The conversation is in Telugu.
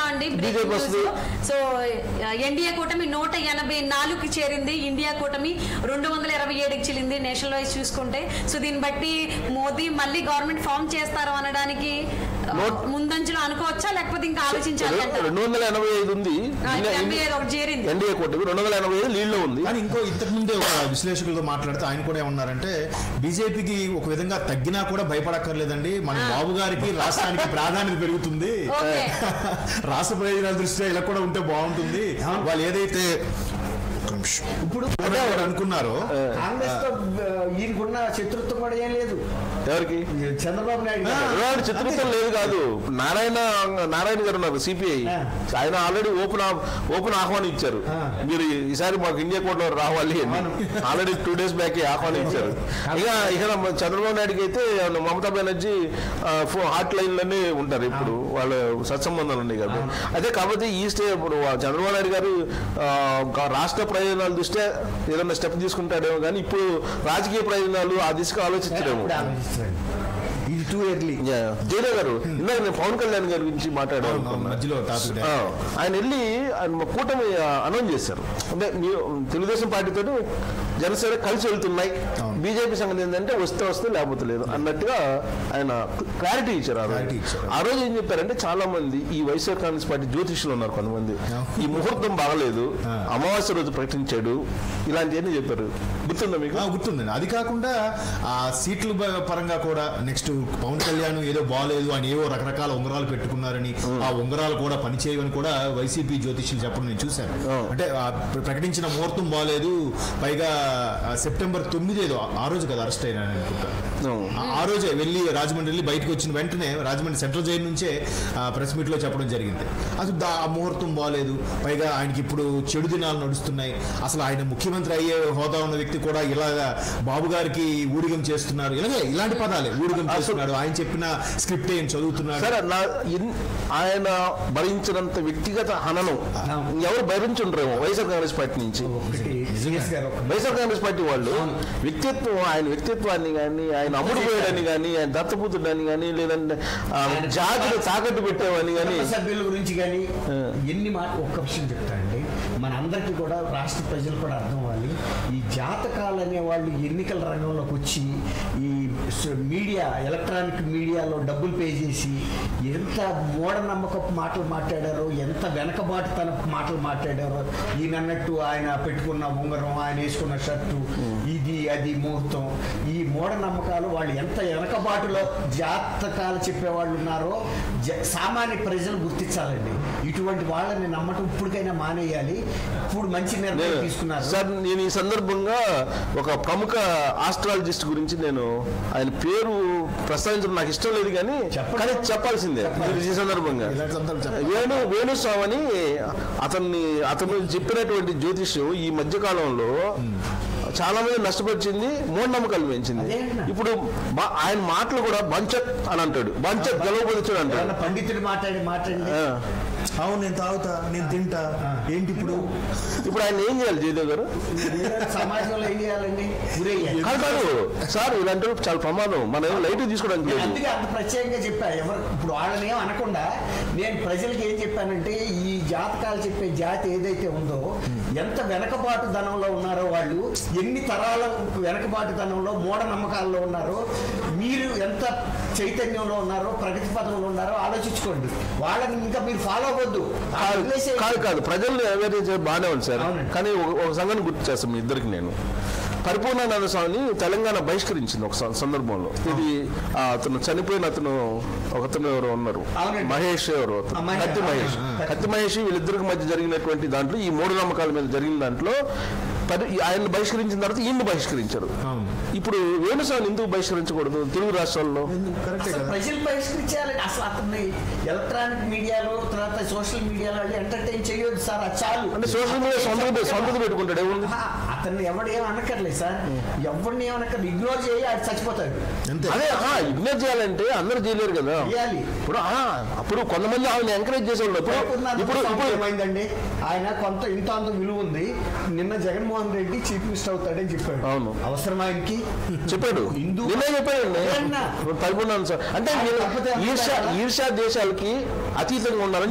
అండి బ్రేకింగ్ న్యూస్. సో ఎన్డీఏ కూటమి 184కి చేరింది, ఇండియా కూటమి 227కి చెల్లింది నేషనల్ వైజ్ చూసుకుంటే. సో దీన్ని బట్టి మోదీ మళ్ళీ గవర్నమెంట్ ఫామ్ చేస్తారు అనడానికి ముందంజలో అనుకోవచ్చా, లేకపోతే ఇంకా ఆలోచించాలి? 285 ఉంది ఎన్డీఏ కూటమి, 285 లీడ్ లో ఉంది. కానీ ఇంకో ఇంతకు ముందే ఒక విశ్లేషకులతో మాట్లాడితే ఆయన కూడా ఏమన్నారంటే బీజేపీకి ఒక విధంగా తగ్గినా కూడా భయపడక్కర్లేదండి, మన బాబు గారికి రాష్ట్రానికి ప్రాధాన్యత పెరుగుతుంది, రాష్ట్ర ప్రయోజనాల దృష్ట్యా ఇలా కూడా ఉంటే బాగుంటుంది, వాళ్ళు ఏదైతే ఇప్పుడు అనుకున్నారో కాంగ్రెస్ తో ఈయనకున్న శత్రుత్వం కూడా ఏం లేదు. ఎవరికి? చంద్రబాబు నాయుడు శత్రుత్వం లేదు కాదు. నారాయణ గారు ఉన్నారు సిపిఐ, ఆయన ఆల్రెడీ ఓపెన్ ఆహ్వానం ఇచ్చారు, మీరు ఈసారి మాకు ఇండియా కోర్టులో రావాలి అని ఆల్రెడీ 2 days బ్యాక్ ఆహ్వానం ఇచ్చారు. ఇక చంద్రబాబు నాయుడుకి అయితే మమతా బెనర్జీ హాట్ లైన్లోనే ఉంటారు, ఇప్పుడు వాళ్ళ సత్సంబంధాలు ఉన్నాయి కదా. అదే కాబట్టి ఈ ఇప్పుడు చంద్రబాబు నాయుడు గారు రాష్ట్ర ప్రయోజనాల దృష్ట్యా ఏదైనా స్టెప్ తీసుకుంటాడేమో, కానీ ఇప్పుడు రాజకీయ ప్రయోజనాలు ఆ దిశగా ఆలోచించడేమో. జయరావు గారు ఇందాక నేను పవన్ కళ్యాణ్ గారి గురించి మాట్లాడాను, ఆయన వెళ్ళి ఆయన కూటమి అనౌన్స్ చేశారు, అంటే తెలుగుదేశం పార్టీతో జనసేన కలిసి వెళ్తున్నాయి, బీజేపీ సంగతి ఏంటంటే వస్తే లేకపోతే లేదు అన్నట్టుగా ఆయన క్లారిటీ ఇచ్చారు. ఆ రోజు ఏం చెప్పారంటే చాలా మంది ఈ వైఎస్ఆర్ కాంగ్రెస్ పార్టీ జ్యోతిష్యులు ఉన్నారు కొంతమంది, ఈ ముహూర్తం బాగలేదు, అమావాస్య రోజు ప్రకటించాడు, ఇలాంటివన్నీ చెప్పారు. గుర్తుందా మీకు? గుర్తుందండి. అది కాకుండా ఆ సీట్ల పరంగా కూడా నెక్స్ట్ పవన్ కళ్యాణ్ ఏదో బాగాలేదు, ఆయన ఏవో రకరకాల ఉంగరాలు పెట్టుకున్నారని, ఆ ఉంగరాలు కూడా పనిచేయవని కూడా వైసీపీ జ్యోతిష్యులు చెప్పడం నేను చూశాను. అంటే ప్రకటించిన ముహూర్తం బాగాలేదు, పైగా సెప్టెంబర్ 9 ఆ రోజు కదా అరెస్ట్ అయినా అనుకుంటా, ఆ రోజే వెళ్ళి రాజమండ్రి వెళ్ళి బయటకు వచ్చిన వెంటనే రాజమండ్రి సెంట్రల్ జైలు నుంచే ప్రెస్ మీట్ లో చెప్పడం జరిగింది. అసలు ఆ ముహూర్తం బాగాలేదు, పైగా ఆయనకి ఇప్పుడు చెడు దినాలు నడుస్తున్నాయి, అసలు ఆయన ముఖ్యమంత్రి అయ్యే హోదా ఉన్న వ్యక్తి కూడా ఇలాగా బాబు గారికి ఊడిగం చేస్తున్నారు, ఇలాంటి పదాలే ఊడిగం చేస్తున్నాడు, ఆయన చెప్పిన స్క్రిప్ట్ ఏం చదువుతున్నాడు. ఆయన భరించినంత వ్యక్తిగత హననం ఎవరు భరించుంటారేమో వైఎస్ఆర్ కాంగ్రెస్ పార్టీ నుంచి. వైఎస్ఆర్ కాంగ్రెస్ పార్టీ వాళ్ళు ఆయన వ్యక్తిత్వాన్ని కానీ, ఆయన అమ్ముడు పోయాడని కానీ, ఆయన దత్తపుత్రుడని కానీ, లేదంటే జాతిని తాకట్టు పెట్టేవని కానీ, సభ్యుల గురించి కానీ ఎన్ని మాట. ఒక్క విషయం చెప్తానండి, మన అందరికీ కూడా రాష్ట్ర ప్రజలు కూడా అర్థం అవ్వాలి, ఈ జాతకాలు అనేవాళ్ళు ఎన్నికల రంగంలోకి వచ్చి ఈ మీడియా ఎలక్ట్రానిక్ మీడియాలో డబ్బులు పే చేసి ఎంత మూఢనమ్మకపు మాటలు మాట్లాడారో, ఎంత వెనకబాటుతనపు మాటలు మాట్లాడారో, ఈయన అన్నట్టు ఆయన పెట్టుకున్న ఉంగరం, ఆయన వేసుకున్న షర్టు, ఇది అది ముహూర్తం, ఈ మూఢనమ్మకాలు వాళ్ళు ఎంత వెనకబాటులో జాతకాలు చెప్పేవాళ్ళు ఉన్నారో సామాన్య ప్రజలు గుర్తించాలండి. ఇటువంటి వాళ్ళని నమ్మటం ఇప్పటికైనా మానేయాలి. ఇప్పుడు మంచి నిర్ణయం తీసుకున్నారు సార్. నేను ఈ సందర్భంగా ఒక ప్రముఖ ఆస్ట్రాలజిస్ట్ గురించి, నేను ఆయన పేరు ప్రస్తావించడం నాకు ఇష్టం లేదు కానీ చెప్పాల్సిందే ఈ సందర్భంగా, వేణుస్వామి అని అతను చెప్పినటువంటి జ్యోతిష్యం ఈ మధ్యకాలంలో చాలా మంది నష్టపరిచింది, మూఢనమ్మకాలు పెంచింది. ఇప్పుడు ఆయన మాటలు కూడా బంచత్ అని అంటాడు, బంచత్ గెలవబోదించాడు అంటాడు. పండితుడు మాట్లాడి అవును నేను తాగుతా, నేను తింటా, ఏంటి ఇప్పుడు ఆయన ఏం చేయాలి జయదేవ్ గారు? సమాజంలో ఏం చేయాలండి? కాదు సార్, ఇలాంటి చాలా ప్రమాదం, మనం లైట్ తీసుకోవడానికి. అందుకే అంత ప్రత్యేకంగా చెప్పా. ఎవరు ఇప్పుడు వాళ్ళని ఏం అనకుండా నేను ప్రజలకి ఏం చెప్పానంటే, ఈ జాతకాలు చెప్పే జాతి ఏదైతే ఉందో, ఎంత వెనకబాటు ధనంలో ఉన్నారో వాళ్ళు, ఎన్ని తరాల వెనకబాటు ధనంలో మూఢనమ్మకాల్లో ఉన్నారో, మీరు ఎంత చైతన్యంలో ఉన్నారో, ప్రగతి పథంలో ఉన్నారో ఆలోచించుకోండి. వాళ్ళని ఇంకా మీరు ఫాలో అవ్వద్దు. కాదు ప్రజల్ని ఎవరైతే బాగానే ఉంది సార్, కానీ ఒక సంఘటన గుర్తు చేస్తాం మీ ఇద్దరికి. నేను పరిపూర్ణానంద స్వామిని తెలంగాణ బహిష్కరించింది ఒక సందర్భంలో. ఇది అతను చనిపోయిన ఒకతను ఎవరు ఉన్నారు, మహేష్ ఎవరు, కత్తి మహేష్, వీళ్ళిద్దరికి మధ్య జరిగినటువంటి దాంట్లో, ఈ మూఢనమ్మకాల మీద జరిగిన దాంట్లో ఆయన బహిష్కరించిన తర్వాత ఈయన్ని బహిష్కరించారు. ఇప్పుడు వేణుస్వామిని ఎందుకు బహిష్కరించకూడదు తెలుగు రాష్ట్రాల్లో? ప్రజలు బహిష్కరించాలి. అసలు అతన్ని ఎలక్ట్రానిక్ మీడియాలో, తర్వాత సోషల్ మీడియాలో ఎంటర్టైన్ చేయొద్దు సార్, అది చాలు. అంటే సోషల్ మీడియా సొంతది పెట్టుకుంటాడు, ఏముంది? అతన్ని ఎవడేం అనక్కర్లేదు సార్, ఎవరిని ఏమనక్కర్లేదు, ఇగ్నోర్ చేయి, అది చచ్చిపోతాడు. అదే ఇగ్నోర్ చేయాలంటే అందరూ చేయలేరు కదా. ఇప్పుడు అప్పుడు కొంతమంది ఆయన ఎంకరేజ్ చేసేవాళ్ళు. ఇప్పుడు ఏమైందండి, ఆయన కొంత ఇంత అంత విలువ ఉంది. నిన్న జగన్మోహన్ రెడ్డి చీఫ్ మినిస్టర్ అవుతాడని చెప్పాడు. అవును, అవసరం ఆయనకి చెప్పాడు, చెప్పాడు. అంటే ఈర్ష్యా దేశాలకి అతీతంగా ఉండాలని